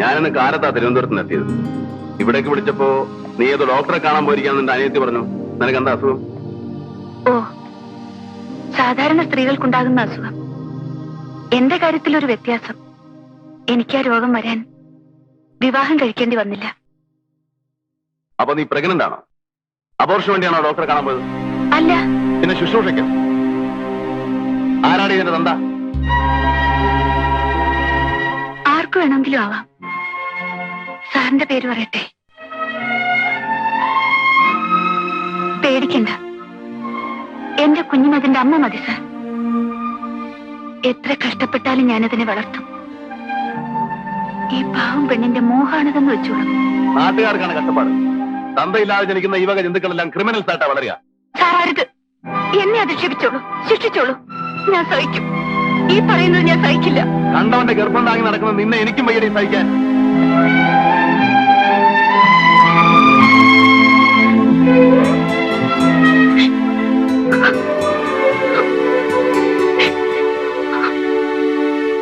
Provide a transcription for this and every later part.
ഞാനിന്ന് കാലത്താ തിരുവനന്തപുരത്ത് നിന്ന് എത്തിയത്. ഇവിടേക്ക് വിളിച്ചപ്പോ നീ ഏതോ ഡോക്ടറെ കാണാൻ പോയിരിക്കാന്ന് എന്റെ അനിയത്തി പറഞ്ഞു. നിനക്ക് എന്താ അസുഖം? ഓ, സാധാരണ സ്ത്രീകൾക്കുണ്ടാകുന്ന അസുഖം. എന്റെ കാര്യത്തിൽ ഒരു വ്യത്യാസം. എനിക്ക് ആ രോഗം വരാൻ വിവാഹം കഴിക്കേണ്ടി വന്നില്ല. അപ്പൊ നീ പ്രഗ്നന്റ് ആണോ? അബോർഷന് വേണ്ടിയാണോ ഡോക്ടറെ കാണാൻ പോയത്? അല്ല. പിന്നെ ശുശ്രൂഷയ്ക്ക് ആരാണ് ഇതിന്റെ തന്ത? ആർക്കു വേണമെങ്കിലും ആവാം. സാറിന്റെ പേര് പറയട്ടെ? പേടിക്കണ്ട, എന്റെ കുഞ്ഞിനതിന്റെ അമ്മ മതി സാർ. എത്ര കഷ്ടപ്പെട്ടാലും ഞാനതിനെ വളർത്തും. ഈ പാവം പെണ്ണിന്റെ മോഹാണതെന്ന് വെച്ചോളൂ. നാട്ടുകാർക്കാണ് കഷ്ടപ്പാട്. തന്തയില്ലാതെ ജനിക്കുന്ന ഈ വക ജന്തുക്കളെല്ലാം ക്രിമിനൽസ് ആയിട്ടാ വളരുക. സാർ അരുത്, എന്നെ അധിക്ഷേപിച്ചോളൂ, ശിക്ഷിച്ചോളൂ. ഞാൻ സഹിക്കും. ഈ പറയുന്നത് ഞാൻ സഹിക്കില്ല. കണ്ടവന്റെ ഗർഭം താങ്ങി നടക്കുന്ന നിന്നെ എനിക്കും വയ്യടി സഹിക്കാൻ.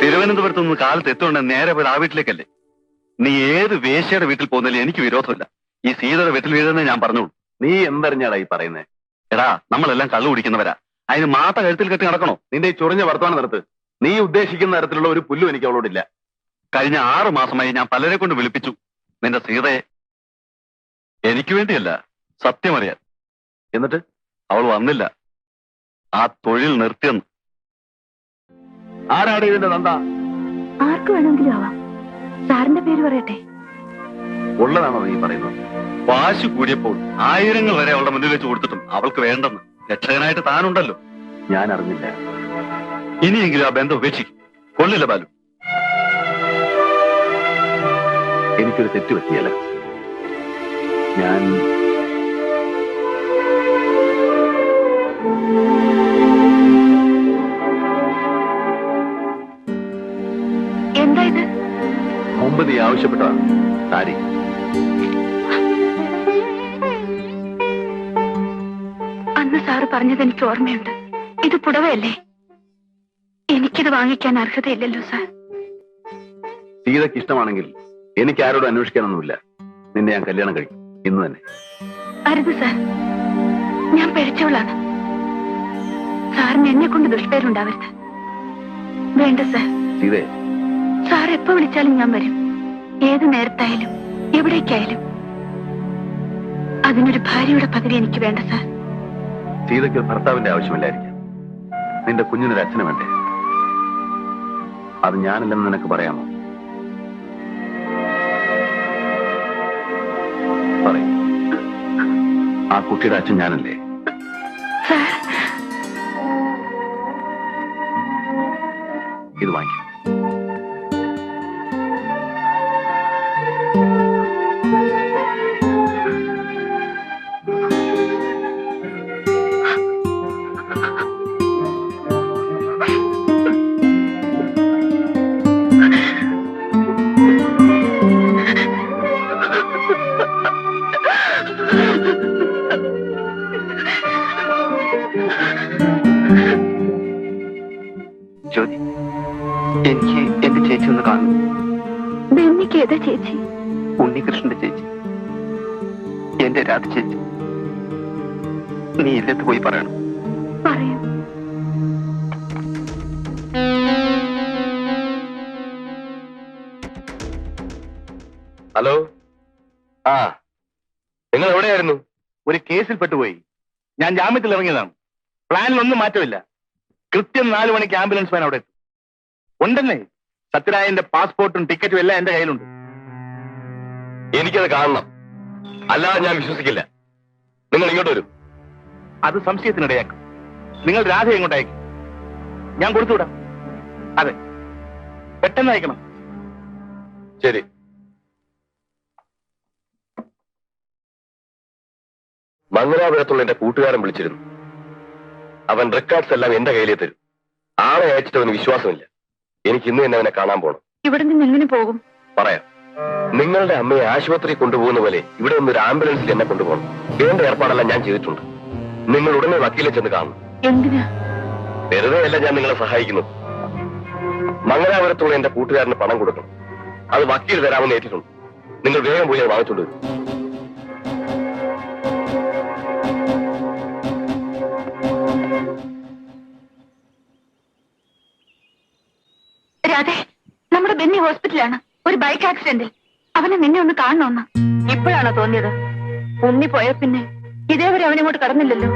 തിരുവനന്തപുരത്ത് നിന്ന് കാലത്ത് എത്തുകൊണ്ട് നേരെ പോയത് ആ വീട്ടിലേക്കല്ലേ? നീ ഏത് വേശ്യയുടെ വീട്ടിൽ പോകുന്നതിലും എനിക്ക് വിരോധമില്ല. ഈ സീതയുടെ വീട്ടിൽ വീഴുന്നേ ഞാൻ പറഞ്ഞോളൂ. നീ എന്തറിഞ്ഞാടാ ഈ പറയുന്നേ? എടാ, നമ്മളെല്ലാം കള്ളു കുടിക്കുന്നവരാ. അതിന് മാത്ത കഴുത്തിൽ കെട്ടി നടക്കണോ? നിന്റെ ഈ ചൊറിഞ്ഞ വർത്തമാനം നിർത്ത്. നീ ഉദ്ദേശിക്കുന്ന തരത്തിലുള്ള ഒരു പുല്ലും എനിക്ക് അവളോടില്ല. കഴിഞ്ഞ 6 മാസമായി ഞാൻ പലരെ കൊണ്ട് വിളിപ്പിച്ചു നിന്റെ സീതയെ. എനിക്ക് വേണ്ടിയല്ല, സത്യമറിയാൻ. എന്നിട്ട് അവൾ വന്നില്ല. ആ തൊഴിൽ നിർത്തിയെന്ന്. ആരാണ് ഇതിന്റെ തന്ത? ആർക്കു വേണമെങ്കിലും ആവാം. സാറിന്റെ പേര് പറയട്ടെ? ഉള്ളതാണോ നീ പറയുന്നത്? വാശി കൂടിയപ്പോൾ 1000 വരെ അവളുടെ മുന്നിൽ വെച്ച് കൊടുത്തിട്ടും അവൾക്ക് വേണ്ടെന്ന്. രക്ഷകനായിട്ട് താനുണ്ടല്ലോ. ഞാൻ അറിഞ്ഞില്ല. ഇനിയെങ്കിലും ആ ബന്ധം ഉപേക്ഷിക്കും. കൊള്ളില്ല ബാലു. എനിക്കൊരു തെറ്റ് പറ്റിയല്ല. ഞാൻ എന്താ ഇത്? മുമ്പ് നീ ആവശ്യപ്പെട്ടതാണ് സാരി. അന്ന് സാറ് പറഞ്ഞത് എനിക്ക് ഓർമ്മയുണ്ട്. ഇത് പുടവയല്ലേ? എനിക്കിത് വാങ്ങിക്കാൻ അർഹതയില്ലല്ലോ സാർ. സീതയ്ക്ക് ഇഷ്ടമാണെങ്കിൽ എനിക്ക് ആരോടും അന്വേഷിക്കാനൊന്നുമില്ല. നിന്നെ ഞാൻ കല്യാണം കഴിക്കും, ഇന്ന് തന്നെ. അരുത് സാർ, ഞാൻ പിഴച്ചവളാണ്. സാറിന് എന്നെ കൊണ്ട് ദുഷ്പേരുണ്ടാവരുത്. വേണ്ട സാർ. സീതേ, സാർ എപ്പോ വിളിച്ചാലും ഞാൻ വരും. ഏത് നേരത്തായാലും എവിടേക്കായാലും. അതിനൊരു ഭാര്യയുടെ പദവി എനിക്ക് വേണ്ട സാർ. സീതയ്ക്ക് ഒരു ഭർത്താവിന്റെ ആവശ്യമില്ലായിരിക്കാം. നിന്റെ കുഞ്ഞിനൊരു അച്ഛന് വേണ്ടേ? അത് ഞാനല്ലെന്ന് നിനക്ക് പറയാമോ? പറയും. ആ കുട്ടിയുടെ അച്ഛൻ ഞാനല്ലേ? സാർ, ഇത് വാങ്ങിക്കും. ജ്യോതി, എനിക്ക് എന്റെ ചേച്ചി ഒന്ന് കാണും. ബെന്നിക്ക് ഏതാ ചേച്ചി? ഉണ്ണികൃഷ്ണന്റെ ചേച്ചി, എന്റെ രാധ ചേച്ചി. നീ ഇല്ലത്ത് പോയി പറയണം. പറയാം. ഹലോ. ആ, നിങ്ങൾ എവിടെയായിരുന്നു? ഒരു കേസിൽ പെട്ടുപോയി. ഞാൻ ജാമ്യത്തിൽ ഇറങ്ങിയതാണ്. പ്ലാനിലൊന്നും മാറ്റമില്ല. കൃത്യം 4 മണിക്ക് ആംബുലൻസ് വാൻ അവിടെ എത്തും. ഉണ്ടെന്നേ, സത്യരായന്റെ പാസ്പോർട്ടും ടിക്കറ്റും എല്ലാം എന്റെ കയ്യിലുണ്ട്. എനിക്കത് കാണണം, അല്ലാതെ ഞാൻ വിശ്വസിക്കില്ല. നിങ്ങൾ ഇങ്ങോട്ട് വരും. അത് സംശയത്തിനിടയാക്കും. നിങ്ങൾ രാധ ഇങ്ങോട്ട് അയക്കും. ഞാൻ കൊടുത്തുവിടാം. അതെ, പെട്ടെന്ന് അയക്കണം. ശരി. മംഗലാപുരത്തുള്ള എന്റെ കൂട്ടുകാരൻ വിളിച്ചിരുന്നു. അവൻ റെക്കോർഡ്സ് എല്ലാം എന്റെ കയ്യിലേ തരും. ആളെ അയച്ചിട്ട് അവന് വിശ്വാസമില്ല. എനിക്ക് ഇന്ന് തന്നെ അവനെ കാണാൻ പോകണം. ഇവിടെ നിന്ന് എങ്ങനെ പോകും? പറയാം. നിങ്ങളുടെ അമ്മയെ ആശുപത്രി കൊണ്ടുപോകുന്ന പോലെ ഇവിടെ നിന്നൊരു ആംബുലൻസിൽ എന്നെ കൊണ്ടുപോകണം. വേണ്ട ഏർപ്പാടെല്ലാം ഞാൻ ചെയ്തിട്ടുണ്ട്. നിങ്ങൾ ഉടനെ വക്കീലെ ചെന്ന് കാണും. എന്തിനാ? വെറുതെ അല്ല ഞാൻ നിങ്ങളെ സഹായിക്കുന്നു. മംഗലാപുരത്തുള്ള എന്റെ കൂട്ടുകാരന് പണം കൊടുക്കണം. അത് വക്കീൽ തരാമെന്ന് ഏറ്റിട്ടുണ്ട്. നിങ്ങൾ വേഗം പോയി അത് വാങ്ങിച്ചോണ്ട് വരും. രാധേ, നമ്മുടെ ബെന്നി ഹോസ്പിറ്റലാണ്. ഒരു ബൈക്ക് ആക്സിഡന്റിൽ. അവനെ നിന്നെ ഒന്ന് കാണണമെന്ന്. ഇപ്പോഴാണോ തോന്നിയത്? ഉണ്ണി പോയ പിന്നെ ഇതേവരെ അവനിങ്ങോട്ട് കടന്നില്ലല്ലോ.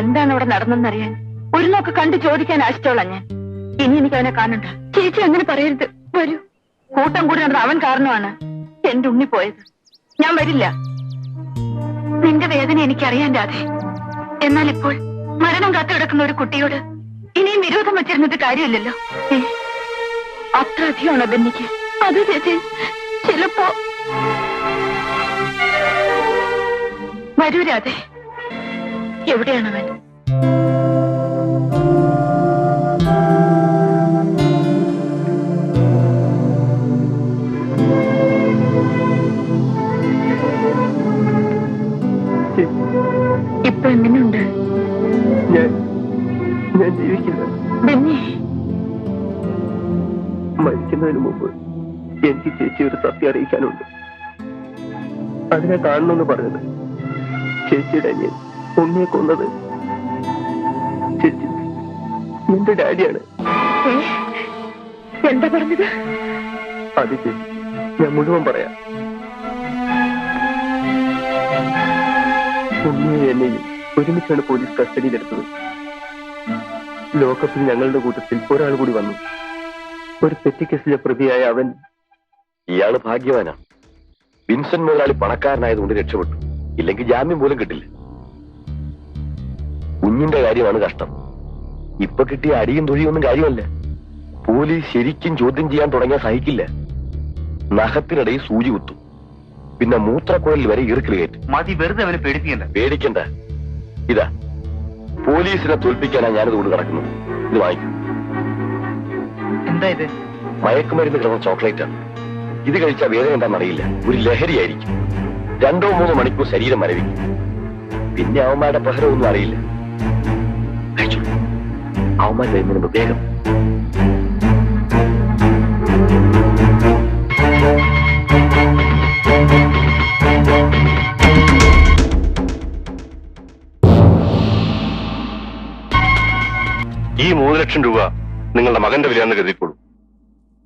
എന്താണ് അവിടെ നടന്നെന്നറിയാൻ ഒരു നോക്ക് കണ്ടു ചോദിക്കാൻ ആശിച്ചോളാം ഞാൻ. ഇനി എനിക്ക് അവനെ കാണണ്ട. ചേച്ചി അങ്ങനെ പറയരുത്. വരൂ. കൂട്ടം കൂടി നടന്ന അവൻ കാരണമാണ് എന്റെ ഉണ്ണി പോയത്. ഞാൻ വരില്ല. നിന്റെ വേദന എനിക്കറിയാൻ രാധേ. എന്നാൽ ഇപ്പോൾ മരണം കാത്തുകിടക്കുന്ന ഒരു കുട്ടിയോട് ഇനിയും വിരോധം വച്ചിരുന്നിട്ട് കാര്യമില്ലല്ലോ. അത്ര അധികമാണോ ബെന്നിക്ക്? അത് ചേച്ചി, ചിലപ്പോ. വരൂ രാധേ. എവിടെയാണവൻ? ഇപ്പൊ എങ്ങനെയുണ്ട്? ഞാൻ ജീവിക്കില്ല. ബെന്നി, മരിക്കുന്നതിന് മുമ്പ് എനിക്ക് ചേച്ചി ഒരു സത്യം അറിയിക്കാനുണ്ട്. അതിനെ കാണണമെന്ന് പറഞ്ഞത് ചേച്ചിയുടെ അനിയൻ ഉണ്ണിയെ കൊന്നത് ചേച്ചി എന്റെ ഡാഡിയാണ്. എന്താ പറഞ്ഞത്? അത് ചേച്ചി, ഞാൻ മുഴുവൻ പറയാം. ഉണ്ണിയെ എന്നെയും ഒരുമിച്ചാണ് പോലീസ് കസ്റ്റഡിയിലെടുത്തത്. ലോകകപ്പിൽ ഞങ്ങളുടെ കൂട്ടത്തിൽ ഒരാൾ കൂടി വന്നു. ഒരു പെറ്റി കേസിലെ പ്രതിയായ അവൻ. ഇയാള് ഭാഗ്യവാനാണ്. വിൻസെന്റ് മുതലാളി പണക്കാരനായതുകൊണ്ട് രക്ഷപ്പെട്ടു. ഇല്ലെങ്കിൽ ജാമ്യം പോലും കിട്ടില്ല. കുഞ്ഞിന്റെ കാര്യമാണ് കഷ്ടം. ഇപ്പൊ കിട്ടിയ അടിയും തൊഴിയൊന്നും കാര്യമല്ല. പോലീസ് ശരിക്കും ചോദ്യം ചെയ്യാൻ തുടങ്ങിയാൽ സഹിക്കില്ല. നഖത്തിനിടയിൽ സൂചി കുത്തും. പിന്നെ മൂത്രക്കുഴലിൽ വരെ ഇറുക്കിൽ കയറ്റും. മതി, വെറുതെ അവനെ പേടിപ്പിക്കണ്ട. പേടിക്കണ്ട. ഇതാ, പോലീസിനെ തോൽപ്പിക്കാനാണ് ഞാനിത് കൊണ്ട് നടക്കുന്നത്. ഇത് വാങ്ങിക്കും. എന്താ ഇത്? മയക്കുമരുന്ന് കിടന്ന ചോക്ലേറ്റാണ്. ഇത് കഴിച്ചാൽ വേദന എന്താണെന്നറിയില്ല. ഒരു ലഹരിയായിരിക്കും. 2-3 മണിക്കൂർ ശരീരം മരവിക്കും. പിന്നെ അവന്മാരുടെ പ്രഹരമൊന്നും അറിയില്ല. കഴിച്ചോളൂ. അവന്മാർ വരുന്നതിന് മുമ്പ് വേഗം. ഈ 3 ലക്ഷം രൂപ നിങ്ങളുടെ മകന്റെ വിലയാണെന്ന് കരുതിക്കോളൂ.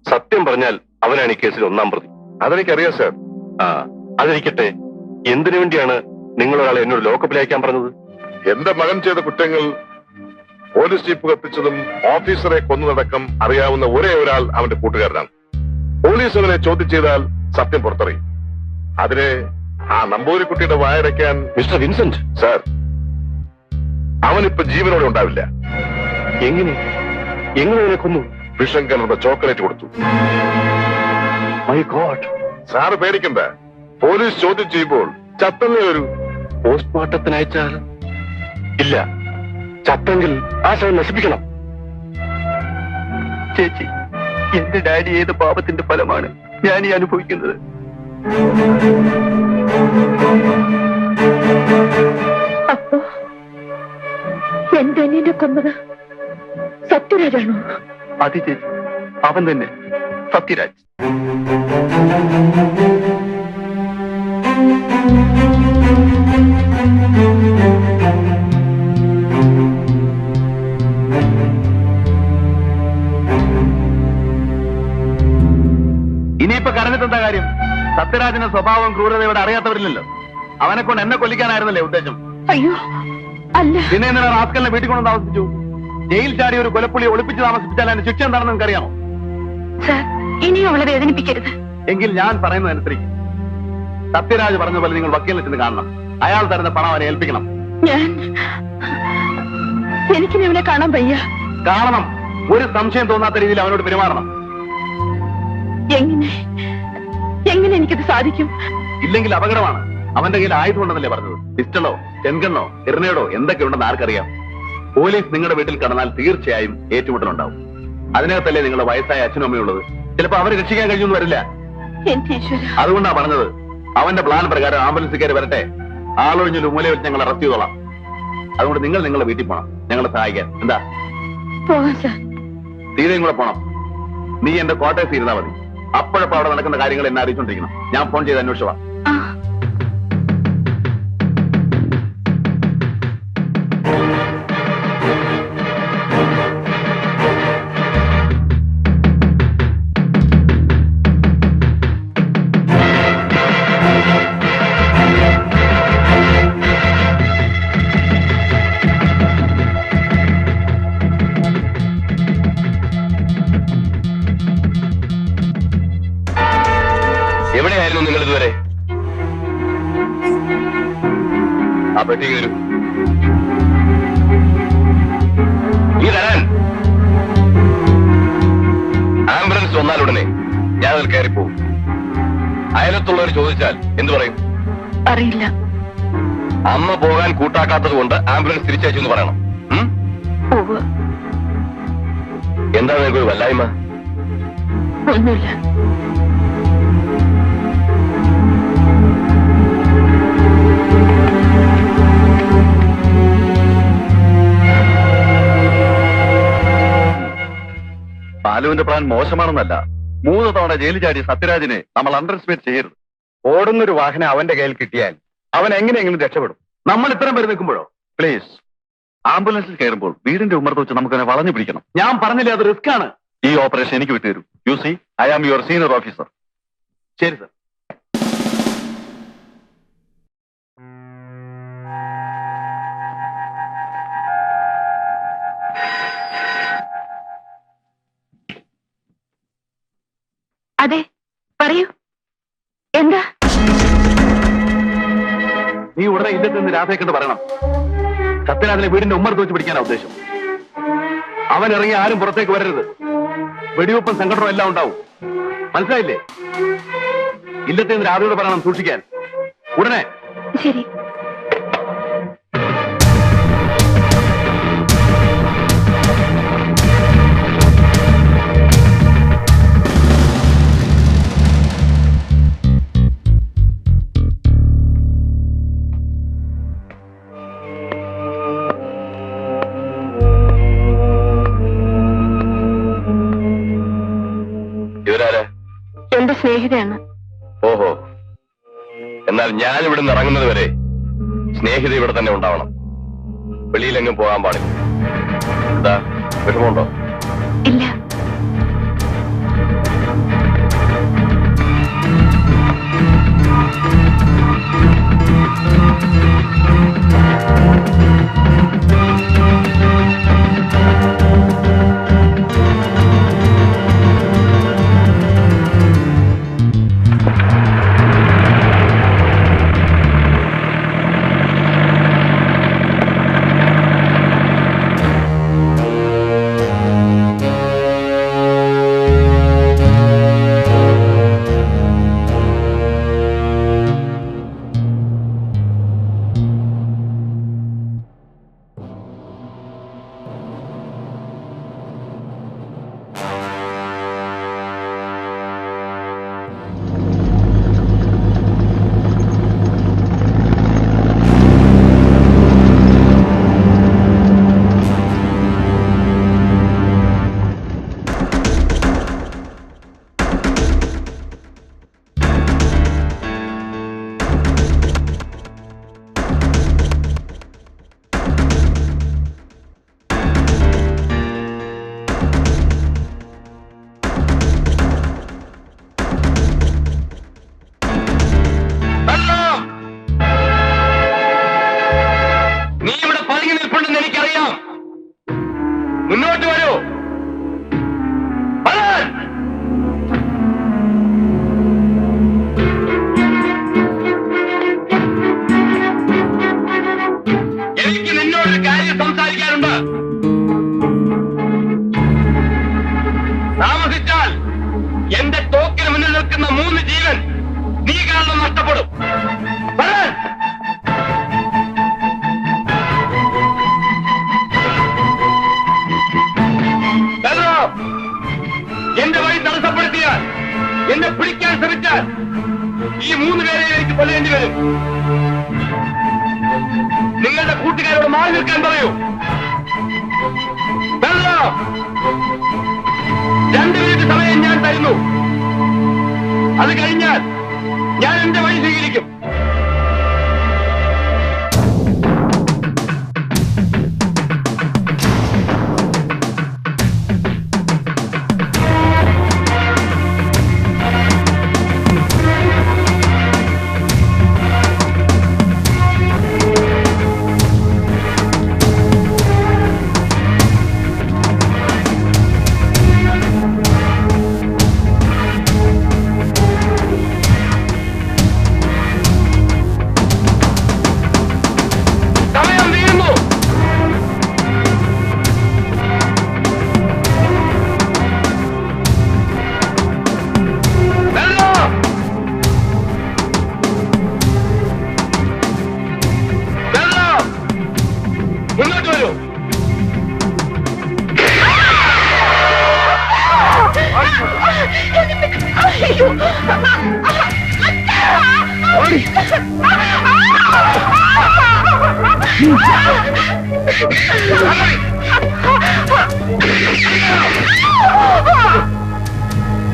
സത്യം പറഞ്ഞാൽ അവനാണ് ഈ കേസിൽ 1-ാം പ്രതി. അതെനിക്കറിയാം സാർ. അതിരിക്കട്ടെ, എന്തിനു വേണ്ടിയാണ് നിങ്ങൾ ഒരാളെ എന്നോട് ലോക്കപ്പിൽ അയക്കാൻ പറഞ്ഞത്? എന്റെ മകൻ ചെയ്ത കുറ്റങ്ങൾ, പോലീസ് ജീപ്പ് കത്തിച്ചതും ഓഫീസറെ കൊന്നതടക്കം അറിയാവുന്ന ഒരേ ഒരാൾ അവന്റെ കൂട്ടുകാരനാണ്. പോലീസ് അവനെ ചോദ്യം ചെയ്താൽ സത്യം പുറത്തറിയും. അതിന് ആ നമ്പൂതിരിക്കുട്ടിയുടെ വായടയ്ക്കാൻ മിസ്റ്റർ വിൻസെന്റ്. സാർ, അവനിപ്പോ ജീവനോടെ ഉണ്ടാവില്ല. എങ്ങനെ അവനെ കൊന്നു? വിഷം കലർന്ന ചോക്ലേറ്റ് കൊടുത്തു. My God. സാറ് പേടിക്കണ്ട. പോലീസ് ചോദ്യം ചെയ്യുമ്പോൾ ചത്തല്ലേ ഒരു പോസ്റ്റ്മോർട്ടത്തിന് അയച്ചാൽ? ഇല്ല, ചത്തെങ്കിൽ ആ ശവം നശിപ്പിക്കണം. ചേച്ചി, എന്റെ ഡാഡി ഏത് പാപത്തിന്റെ ഫലമാണ് ഞാൻ ഈ അനുഭവിക്കുന്നത്? അപ്പോ എന്റെ അനിയനെ കൊന്നത് സത്യരാജാണോ? അത് ചേച്ചി, അവൻ തന്നെ, സത്യരാജ്. ഇനിയിപ്പോ കരഞ്ഞിട്ടെന്താ കാര്യം? സത്യരാജിന്റെ സ്വഭാവം ക്രൂരതയോടെ അറിയാത്തവരില്ലല്ലോ. അവനെ കൊണ്ട് എന്നെ കൊല്ലിക്കാനായിരുന്നല്ലേ ഉദ്ദേശം? അയ്യോ അല്ല. പിന്നെ എന്തിനാ റാസ്കലിനെ വീട്ടിൽ കൊണ്ട് താമസിച്ചു? ജയിൽ ചാടി ഒരു കൊലപ്പുള്ളിയെ ഒളിപ്പിച്ച് താമസിപ്പിച്ചാൽ അതിന് ശിക്ഷ എന്താണെന്ന് നിനക്കറിയാമോ? സർ, ഇനിയും അവളെ വേദനിപ്പിക്കരുത്. എങ്കിൽ ഞാൻ പറയുന്നതനുസരിച്ച് സത്യരാജ് പറഞ്ഞ പോലെ നിങ്ങൾ വക്കീലിനെ ചെന്ന് കാണണം. അയാൾ തരുന്ന പണം അവനെ ഏൽപ്പിക്കണം. എനിക്കിനി അവനെ കാണാൻ വയ്യ. കാണണം. ഒരു സംശയം തോന്നാത്ത രീതിയിൽ അവനോട് പെരുമാറണം. എങ്ങനെ എനിക്കത് സാധിക്കും? ഇല്ലെങ്കിൽ അപകടമാണ്. അവന്റെ കയ്യിൽ ആയുധമുണ്ടെന്നല്ലേ പറഞ്ഞത്? പിസ്റ്റളോ, ചെൻകണ്ണോ, എറിനേടോ എന്തൊക്കെ ഉണ്ടെന്ന് ആർക്കറിയാം? പോലീസ് നിങ്ങളുടെ വീട്ടിൽ കടന്നാൽ തീർച്ചയായും ഏറ്റുമുട്ടലുണ്ടാവും. അതിനകത്തല്ലേ നിങ്ങളുടെ വയസ്സായ അച്ഛനും അമ്മയുള്ളത്. ചിലപ്പോ അവരെ രക്ഷിക്കാൻ കഴിഞ്ഞൊന്നും വരില്ല. അതുകൊണ്ടാ പറഞ്ഞത്, അവന്റെ പ്ലാൻ പ്രകാരം ആംബുലൻസ് കയറി വരട്ടെ. ആളൊഴിഞ്ഞൊരു മൂലയിൽ വെച്ച് ഞങ്ങൾ അറസ്റ്റ് ചെയ്തോളാം. അതുകൊണ്ട് നിങ്ങൾ നിങ്ങളുടെ വീട്ടിൽ പോണം, ഞങ്ങളെ സഹായിക്കാൻ. എന്താ? സീതയും കൂടെ പോണം. നീ എന്റെ ക്വാർട്ടേഴ്സിൽ ഇരുന്നാ മതി. അപ്പോഴപ്പോൾ അവിടെ നടക്കുന്ന കാര്യങ്ങൾ എന്നെ അറിയിച്ചോണ്ടിരിക്കണം. ഞാൻ ഫോൺ ചെയ്ത് അന്വേഷിച്ചു. ആ. എവിടെയായിരുന്നു നിങ്ങൾ ഇതുവരെ? ആ പെട്ടി വരൂ. ഈ തരാൻ ആംബുലൻസ് വന്നാലുടനെ ഞാൻ അതിൽ കയറിപ്പോവും. അയലത്തുള്ളവർ ചോദിച്ചാൽ എന്തു പറയും? അറിയില്ല. അമ്മ പോകാൻ കൂട്ടാക്കാത്തത് കൊണ്ട് ആംബുലൻസ് തിരിച്ചയച്ചു എന്ന് പറയണം. ഉവ്വ്. എന്താ നിങ്ങൾക്കൊരു വല്ലായ്മ? ഒന്നുമില്ല. ബാലുവിന്റെ പ്ലാൻ മോശമാണെന്നല്ല. 3 തവണ ജയിലിൽ ചാടി സത്യരാജിനെ നമ്മൾ അണ്ടർ എസ്റ്റിമേറ്റ് ചെയ്യരുത്. ഓടുന്നൊരു വാഹനം അവന്റെ കയ്യിൽ കിട്ടിയാൽ അവൻ എങ്ങനെയെങ്കിലും രക്ഷപ്പെടും. നമ്മൾ ഇത്രയും പേര് നിൽക്കുമ്പോഴോ? പ്ലീസ്, ആംബുലൻസിൽ കയറുമ്പോൾ വീടിന്റെ ഉമ്മർത്ത് വെച്ച് നമുക്കതിനെ വളഞ്ഞു പിടിക്കണം. ഞാൻ പറഞ്ഞില്ലേ, അത് റിസ്ക് ആണ്. ഈ ഓപ്പറേഷൻ എനിക്ക് വിട്ടുതരൂ. You see, I am your senior officer. ശരി സർ. അതെ, പറയൂ. എന്താ? നീ ഉടനെ ഇല്ലത്ത് നിന്ന് രാധയെ കണ്ട് പറയണം. സത്യനാഥിനെ വീടിന്റെ ഉമ്മർത്ത് വെച്ച് പിടിക്കാനാ ഉദ്ദേശം. അവൻ ഇറങ്ങി ആരും പുറത്തേക്ക് വരരുത്. വെടിവെപ്പും സംഘടനയും എല്ലാം ഉണ്ടാവും. മനസ്സിലായില്ലേ? ഇല്ലത്തെ നിന്ന് രാധയോട് പറയണം സൂക്ഷിക്കാൻ. ഉടനെ. ശരി. ഇവരാര്? എന്റെ സ്നേഹിതയാണ്. ഓഹോ, എന്നാൽ ഞാൻ ഇവിടെ നിന്ന് ഇറങ്ങുന്നത് വരെ സ്നേഹിത ഇവിടെ തന്നെ ഉണ്ടാവണം. വെളിയിലെങ്ങും പോകാൻ പാടില്ല. എന്താ വിഷമമുണ്ടോ? ഇല്ല. മുന്നോട്ട് വരൂ. എനിക്ക് നിന്നോടൊരു കാര്യം സംസാരിക്കാനുണ്ട്. താമസിച്ചാൽ എന്റെ തോക്കിന് മുന്നിൽ നിൽക്കുന്ന 3 ജീവൻ നീ കാരണം നഷ്ടപ്പെടും. എന്റെ വഴി തടസ്സപ്പെടുത്തിയാൽ, എന്നെ പിടിക്കാൻ ശ്രമിച്ചാൽ ഈ 3 പേരെ എനിക്ക് കൊല്ലേണ്ടി വരും. നിങ്ങളുടെ കൂട്ടുകാരോട് മാറി നിൽക്കാൻ പറയൂ. 2 മിനിറ്റ് സമയം ഞാൻ തരുന്നു. അത് കഴിഞ്ഞാൽ ഞാൻ എന്റെ വഴി സ്വീകരിക്കും. മുന്നോട്ട് വരൂ.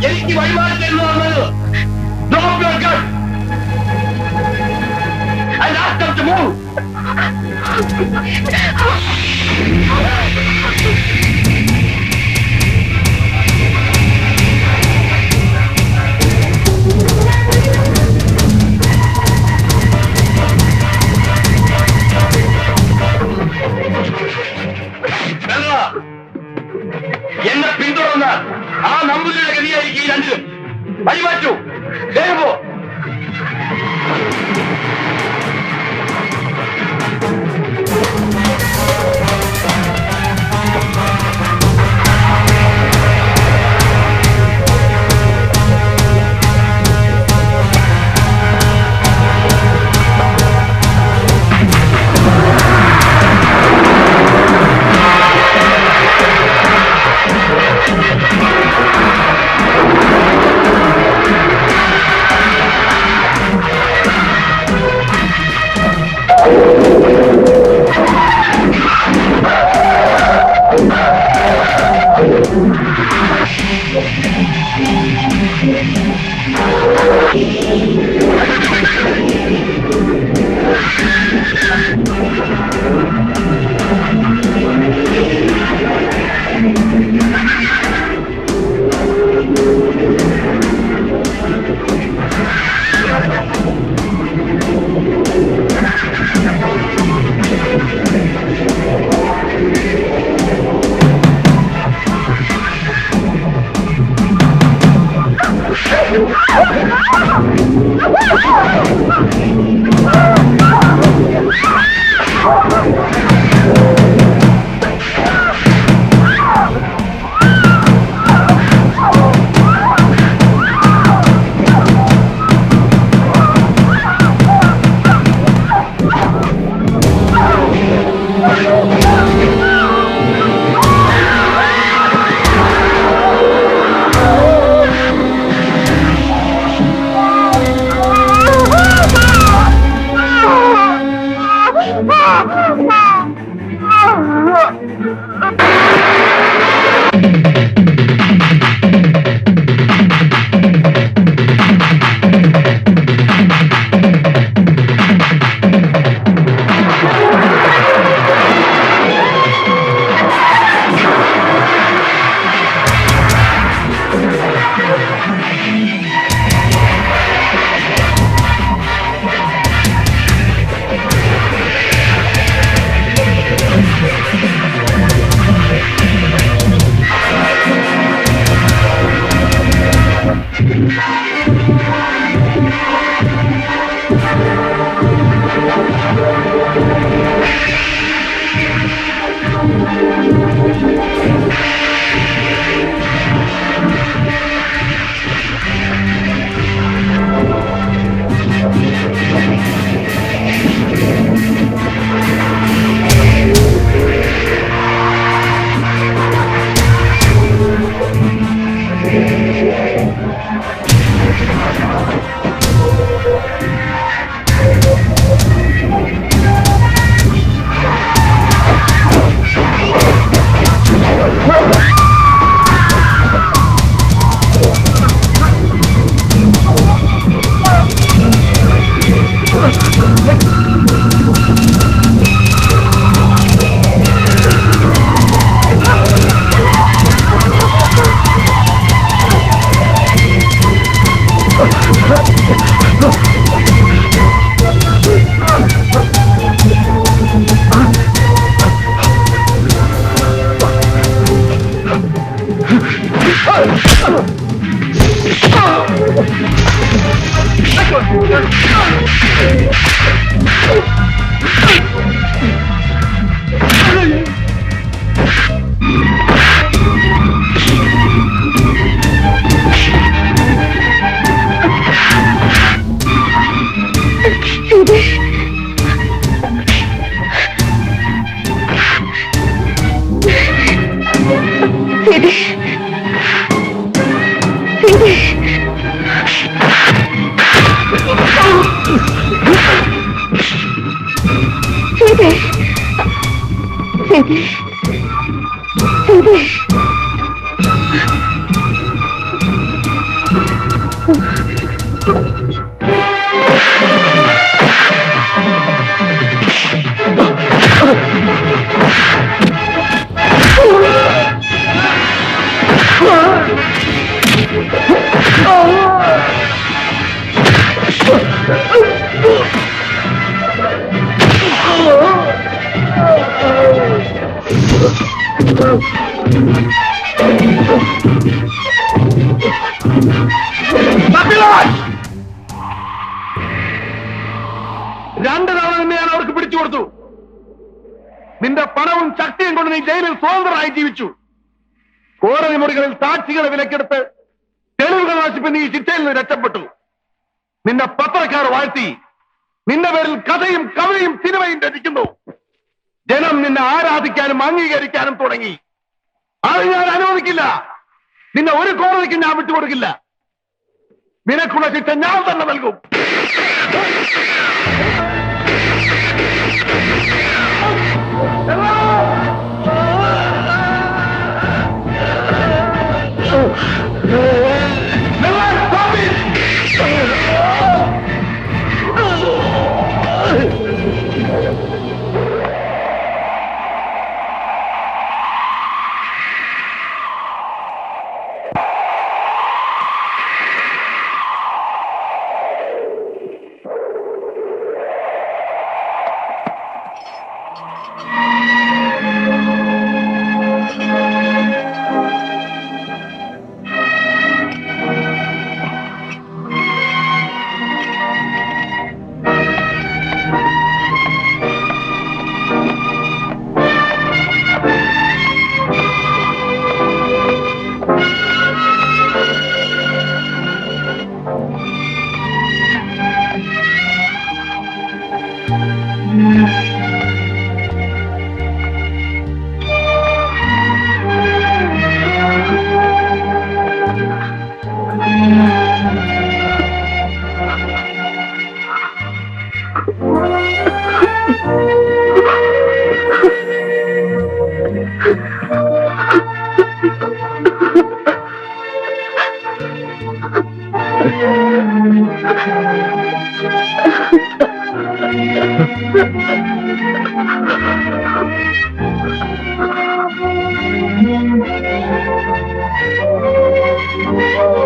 എനിക്ക് വഴിമാറി തരുന്നു വന്നത്. Drop your gun. And ask them to move. എന്നെ പിന്തുടർന്ന ആ നമ്പൂതിരിയുടെ ഗതിയായിരിക്കും ഈ രണ്ടിലും. വഴിമാറ്റൂ. ദേഹമോ 2 തവണ നിന്നെ ഞാൻ അവർക്ക് പിടിച്ചു കൊടുത്തു. നിന്റെ പണവും ശക്തിയും കൊണ്ട് നീ ജയിലിൽ സ്വതന്ത്രമായി ജീവിച്ചു. കോടതി മുറികളിൽ സാക്ഷികളെ വിലക്കെടുത്ത് തെളിവുകൾ നശിപ്പിച്ച് നീ ശിക്ഷയിൽ നിന്ന് രക്ഷപ്പെട്ടു. നിന്നെ പത്രക്കാർ വാഴ്ത്തി. നിന്റെ പേരിൽ കഥയും കവിതയും സിനിമയും രചിക്കുന്നു. ജനം നിന്നെ ആരാധിക്കാനും അംഗീകരിക്കാനും തുടങ്ങി. അത് ഞാൻ അനുവദിക്കില്ല. നിന്നെ ഒരു കോടതിക്ക് ഞാൻ വിട്ടുകൊടുക്കില്ല. നിനക്കുള്ള ശിക്ഷ ഞാൻ തന്നെ നൽകും. Oh